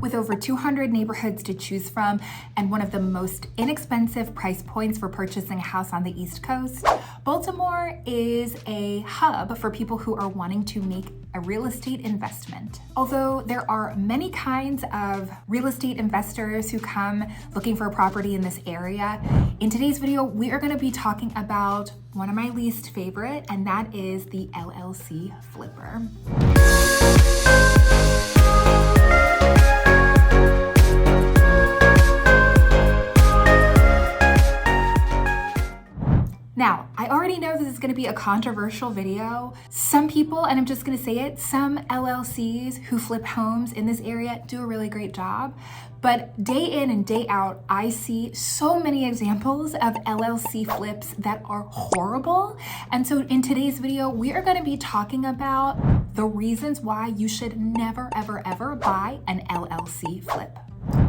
With over 200 neighborhoods to choose from and one of the most inexpensive price points for purchasing a house on the East Coast, Baltimore is a hub for people who are wanting to make a real estate investment. Although there are many kinds of real estate investors who come looking for a property in this area, in today's video, we are going to be talking about one of my least favorite, and that is the LLC flipper. Now, I already know this is going to be a controversial video. Some people, and I'm just going to say it, some LLCs who flip homes in this area do a really great job. But day in and day out, I see so many examples of LLC flips that are horrible. And so in today's video, we are going to be talking about the reasons why you should never, ever, ever buy an LLC flip.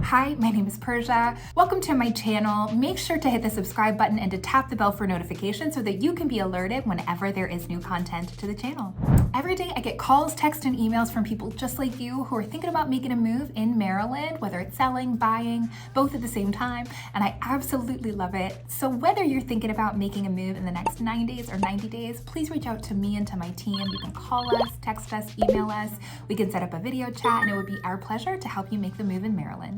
Hi, my name is Persia. Welcome to my channel. Make sure to hit the subscribe button and to tap the bell for notifications so that you can be alerted whenever there is new content to the channel. Every day I get calls, texts, and emails from people just like you who are thinking about making a move in Maryland, whether it's selling, buying, both at the same time, and I absolutely love it. So whether you're thinking about making a move in the next 9 days or 90 days, please reach out to me and to my team. You can call us, text us, email us. We can set up a video chat, and it would be our pleasure to help you make the move in Maryland.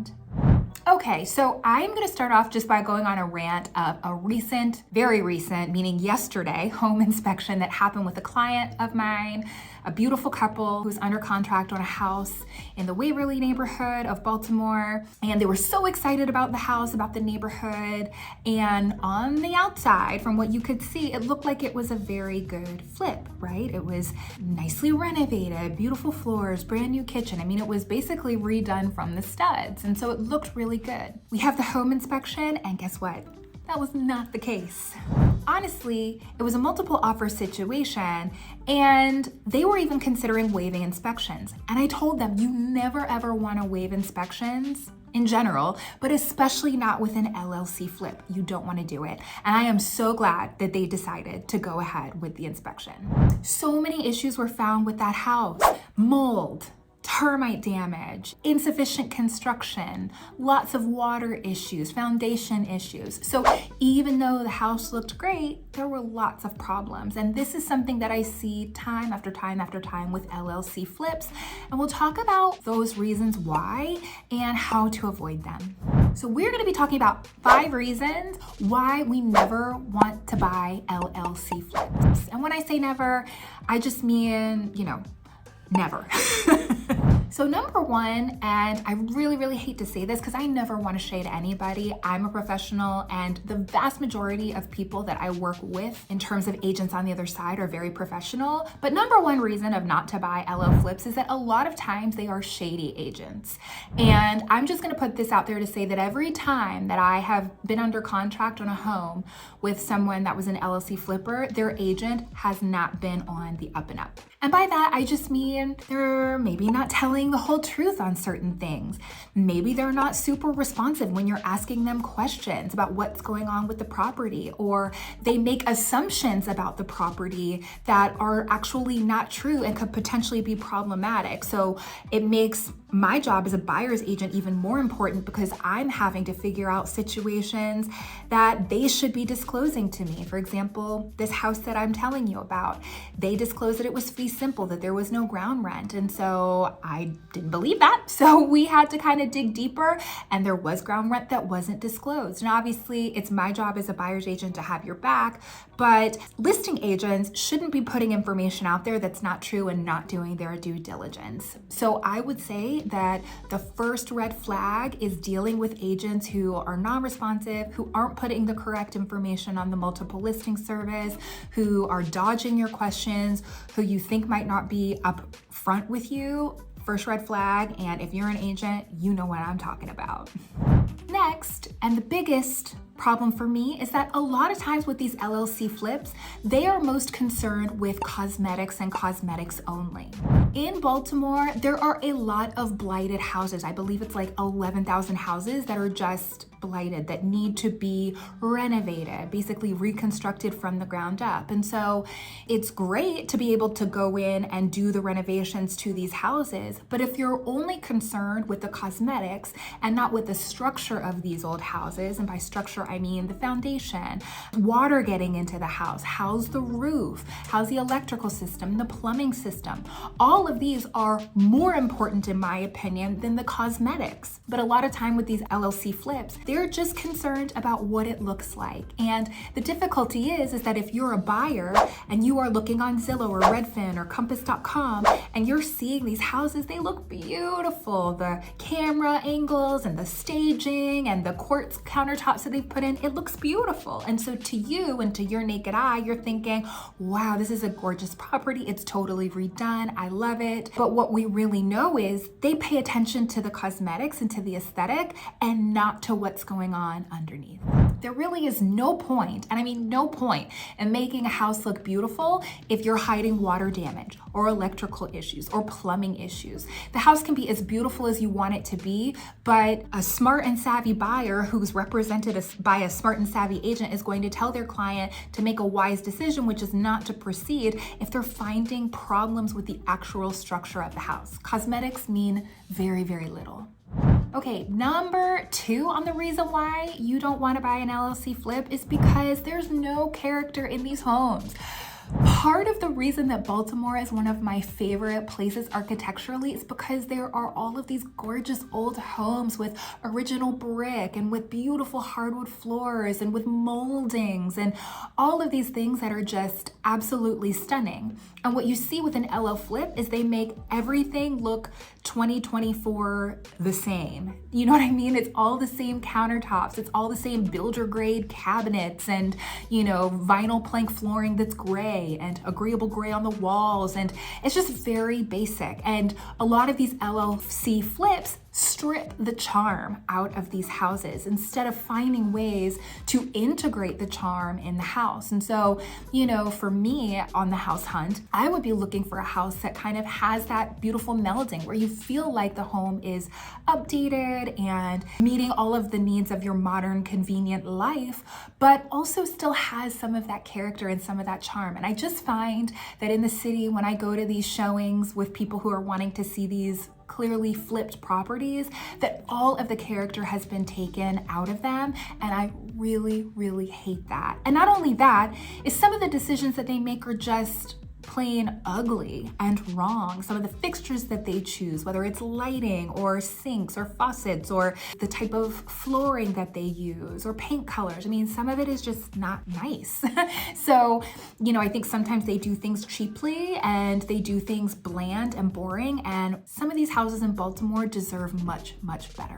Okay, so I'm going to start off just by going on a rant of a recent, very recent, meaning yesterday, home inspection that happened with a client of mine, a beautiful couple who's under contract on a house in the Waverly neighborhood of Baltimore. And they were so excited about the house, about the neighborhood. And on the outside, from what you could see, it looked like it was a very good flip, right? It was nicely renovated, beautiful floors, brand new kitchen. I mean, it was basically redone from the studs. And so it looked really good. We have the home inspection, and guess what? That was not the case. Honestly, it was a multiple offer situation, and they were even considering waiving inspections. And I told them, you never ever want to waive inspections in general, but especially not with an LLC flip. You don't want to do it. And I am so glad that they decided to go ahead with the inspection. So many issues were found with that house. Mold, termite damage, insufficient construction, lots of water issues, foundation issues. So even though the house looked great, there were lots of problems. And this is something that I see time after time after time with LLC flips. And we'll talk about those reasons why and how to avoid them. So we're going to be talking about 5 reasons why we never want to buy LLC flips. And when I say never, I just mean, never. So number one, and I really, really hate to say this because I never want to shade anybody. I'm a professional, and the vast majority of people that I work with in terms of agents on the other side are very professional. But number one reason of not to buy LL flips is that a lot of times they are shady agents. And I'm just going to put this out there to say that every time that I have been under contract on a home with someone that was an LLC flipper, their agent has not been on the up and up. And by that, I just mean they're maybe not telling the whole truth on certain things. Maybe they're not super responsive when you're asking them questions about what's going on with the property, or they make assumptions about the property that are actually not true and could potentially be problematic. So it makes my job as a buyer's agent even more important because I'm having to figure out situations that they should be disclosing to me. For example, this house that I'm telling you about, they disclosed that it was fee simple, that there was no ground rent. And so I didn't believe that. So we had to kind of dig deeper, and there was ground rent that wasn't disclosed. And obviously it's my job as a buyer's agent to have your back, but listing agents shouldn't be putting information out there that's not true and not doing their due diligence. So I would say that the first red flag is dealing with agents who are non-responsive, who aren't putting the correct information on the multiple listing service, who are dodging your questions, who you think might not be up front with you. First red flag, and if you're an agent, you know what I'm talking about. Next, and the biggest problem for me, is that a lot of times with these LLC flips, they are most concerned with cosmetics and cosmetics only. In Baltimore, there are a lot of blighted houses. I believe it's like 11,000 houses that are just blighted, that need to be renovated, basically reconstructed from the ground up. And so it's great to be able to go in and do the renovations to these houses, houses. But if you're only concerned with the cosmetics and not with the structure of these old houses, and by structure I mean the foundation, water getting into the house, how's the roof, how's the electrical system, the plumbing system, all of these are more important in my opinion than the cosmetics. But a lot of time with these LLC flips, they're just concerned about what it looks like. And the difficulty is that if you're a buyer and you are looking on Zillow or Redfin or Compass.com and you're seeing these houses, they look beautiful. The camera angles and the staging and the quartz countertops that they've put in, it looks beautiful. And so to you and to your naked eye, you're thinking, wow, this is a gorgeous property. It's totally redone. I love it. But what we really know is they pay attention to the cosmetics and to the aesthetic and not to what's going on underneath. There really is no point, and I mean no point, in making a house look beautiful if you're hiding water damage or electrical issues or plumbing issues. The house can be as beautiful as you want it to be, but a smart and savvy buyer who's represented by a smart and savvy agent is going to tell their client to make a wise decision, which is not to proceed if they're finding problems with the actual structure of the house. Cosmetics mean very, very little. Okay, number 2 on the reason why you don't want to buy an LLC flip is because there's no character in these homes. Part of the reason that Baltimore is one of my favorite places architecturally is because there are all of these gorgeous old homes with original brick and with beautiful hardwood floors and with moldings and all of these things that are just absolutely stunning. And what you see with an LL flip is they make everything look 2024 the same. You know what I mean? It's all the same countertops. It's all the same builder grade cabinets and, vinyl plank flooring that's gray and agreeable gray on the walls. And it's just very basic. And a lot of these LLC flips strip the charm out of these houses instead of finding ways to integrate the charm in the house. And so, for me on the house hunt, I would be looking for a house that kind of has that beautiful melding where you feel like the home is updated and meeting all of the needs of your modern, convenient life, but also still has some of that character and some of that charm. And I just find that in the city, when I go to these showings with people who are wanting to see these clearly flipped properties, that all of the character has been taken out of them. And I really, really hate that. And not only that, is some of the decisions that they make are just plain ugly and wrong. Some of the fixtures that they choose, whether it's lighting or sinks or faucets or the type of flooring that they use or paint colors. I mean, some of it is just not nice. So, I think sometimes they do things cheaply and they do things bland and boring. And some of these houses in Baltimore deserve much, much better.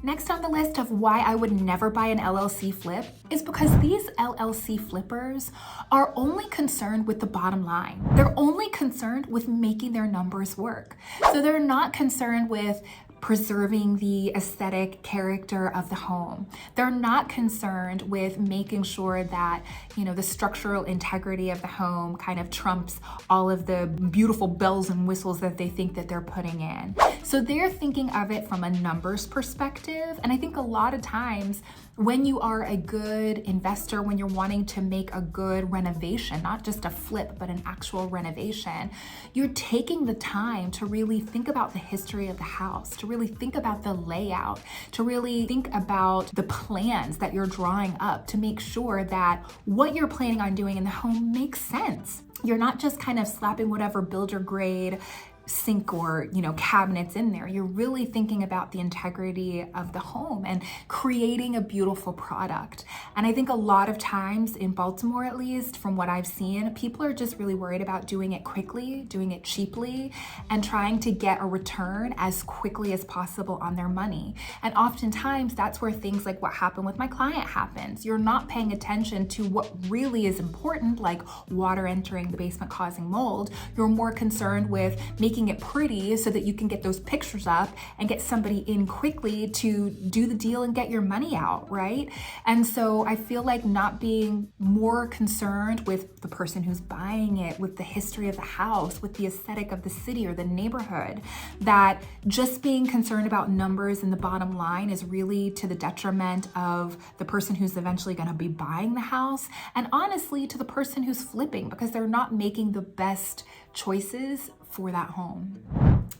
Next on the list of why I would never buy an LLC flip is because these LLC flippers are only concerned with the bottom line. They're only concerned with making their numbers work. So they're not concerned with preserving the aesthetic character of the home. They're not concerned with making sure that, the structural integrity of the home kind of trumps all of the beautiful bells and whistles that they think that they're putting in. So they're thinking of it from a numbers perspective. And I think a lot of times when you are a good investor, when you're wanting to make a good renovation, not just a flip, but an actual renovation, you're taking the time to really think about the history of the house, to really think about the layout, to really think about the plans that you're drawing up to make sure that what you're planning on doing in the home makes sense. You're not just kind of slapping whatever builder grade sink or cabinets in there. You're really thinking about the integrity of the home and creating a beautiful product. And I think a lot of times in Baltimore, at least from what I've seen, people are just really worried about doing it quickly, doing it cheaply, and trying to get a return as quickly as possible on their money. And oftentimes that's where things like what happened with my client happens. You're not paying attention to what really is important, like water entering the basement causing mold. You're more concerned with making it pretty so that you can get those pictures up and get somebody in quickly to do the deal and get your money out, right? And so I feel like not being more concerned with the person who's buying it, with the history of the house, with the aesthetic of the city or the neighborhood, that just being concerned about numbers and the bottom line is really to the detriment of the person who's eventually going to be buying the house, and honestly to the person who's flipping, because they're not making the best choices for that home.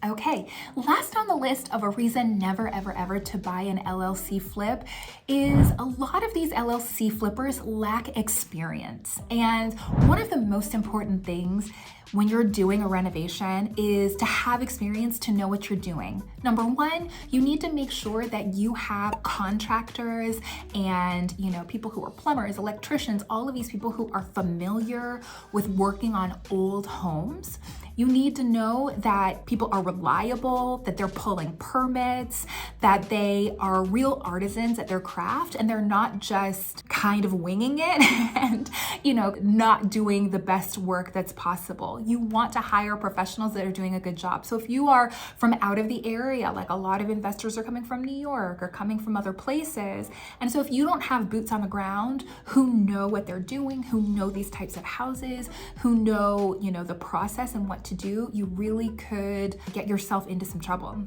Okay, last on the list of a reason never ever ever to buy an LLC flip is a lot of these LLC flippers lack experience. And one of the most important things when you're doing a renovation is to have experience, to know what you're doing. Number one, you need to make sure that you have contractors and, people who are plumbers, electricians, all of these people who are familiar with working on old homes. You need to know that people are reliable, that they're pulling permits, that they are real artisans at their craft, and they're not just kind of winging it and, not doing the best work that's possible. You want to hire professionals that are doing a good job. So if you are from out of the area, like a lot of investors are coming from New York or coming from other places, and so if you don't have boots on the ground who know what they're doing, who know these types of houses, who know, the process and what to do, you really could get yourself into some trouble.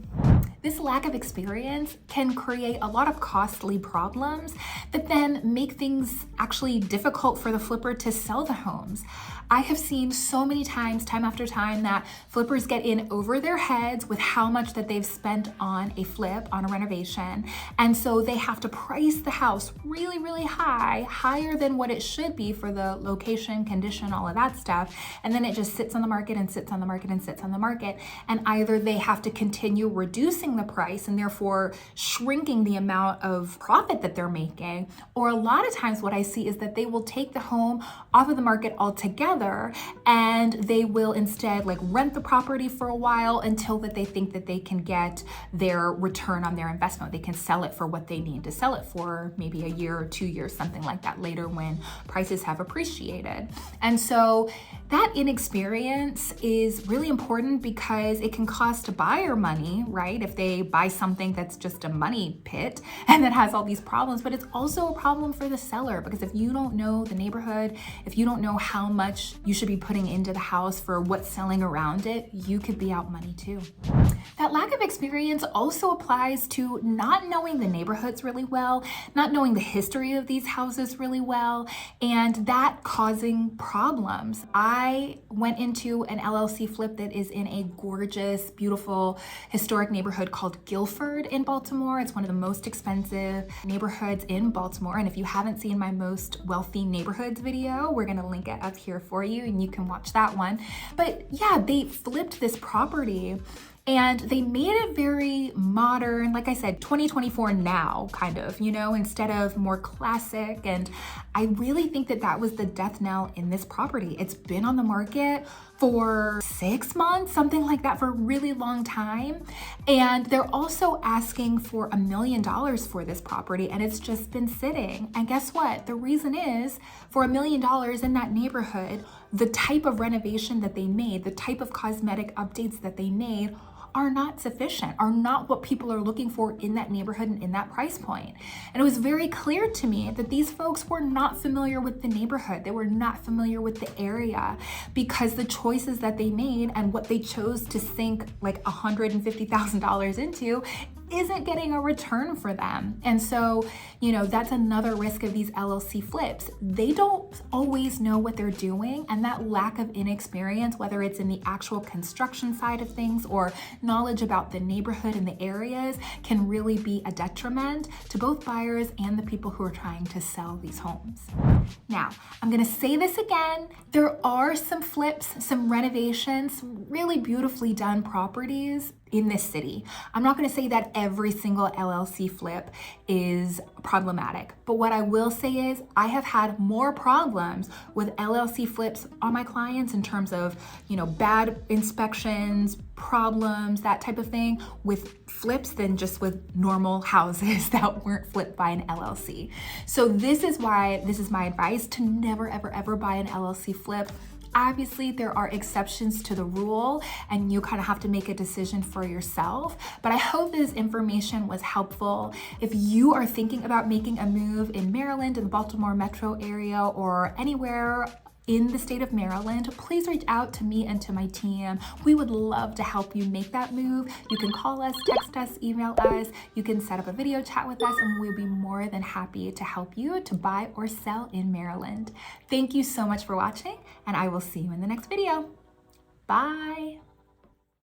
This lack of experience can create a lot of costly problems that then make things actually difficult for the flipper to sell the homes. I have seen so many times, time after time, that flippers get in over their heads with how much that they've spent on a flip, on a renovation. And so they have to price the house really, really high, higher than what it should be for the location, condition, all of that stuff. And then it just sits on the market and sits on the market and sits on the market. And either they have to continue reducing the price and therefore shrinking the amount of profit that they're making, or a lot of times what I see is that they will take the home off of the market altogether and they will instead rent the property for a while until that they think that they can get their return on their investment. They can sell it for what they need to sell it for, maybe a year or 2 years, something like that later when prices have appreciated. And so that inexperience is really important because it can cost a buyer money, right? If they buy something that's just a money pit and that has all these problems, but it's also a problem for the seller because if you don't know the neighborhood, if you don't know how much you should be putting into the house for what's selling around it, you could be out money too. That lack of experience also applies to not knowing the neighborhoods really well, not knowing the history of these houses really well, and that causing problems. I went into an LLC flip that is in a gorgeous, beautiful, historic neighborhood called Guilford in Baltimore. It's one of the most expensive neighborhoods in Baltimore. And if you haven't seen my most wealthy neighborhoods video, we're gonna link it up here for you and you can watch that one. But yeah, they flipped this property and they made it very modern, like I said, 2024 now, kind of, instead of more classic. And I really think that that was the death knell in this property. It's been on the market for 6 months, something like that, for a really long time. And they're also asking for $1 million for this property, and it's just been sitting. And guess what? The reason is for $1 million in that neighborhood, the type of renovation that they made, the type of cosmetic updates that they made are not sufficient, are not what people are looking for in that neighborhood and in that price point. And it was very clear to me that these folks were not familiar with the neighborhood. They were not familiar with the area because the choices that they made and what they chose to sink $150,000 into isn't getting a return for them. And so, that's another risk of these LLC flips. They don't always know what they're doing, and that lack of inexperience, whether it's in the actual construction side of things or knowledge about the neighborhood and the areas, can really be a detriment to both buyers and the people who are trying to sell these homes. Now, I'm gonna say this again, there are some flips, some renovations, some really beautifully done properties in this city. I'm not going to say that every single LLC flip is problematic, but what I will say is I have had more problems with LLC flips on my clients in terms of, bad inspections, problems, that type of thing with flips than just with normal houses that weren't flipped by an LLC. So this is why this is my advice to never, ever, ever buy an LLC flip. Obviously, there are exceptions to the rule and you kind of have to make a decision for yourself, but I hope this information was helpful. If you are thinking about making a move in Maryland, in the Baltimore metro area, or anywhere in the state of Maryland, please reach out to me and to my team. We would love to help you make that move. You can call us, text us, email us. You can set up a video chat with us and we'll be more than happy to help you to buy or sell in Maryland. Thank you so much for watching and I will see you in the next video. Bye.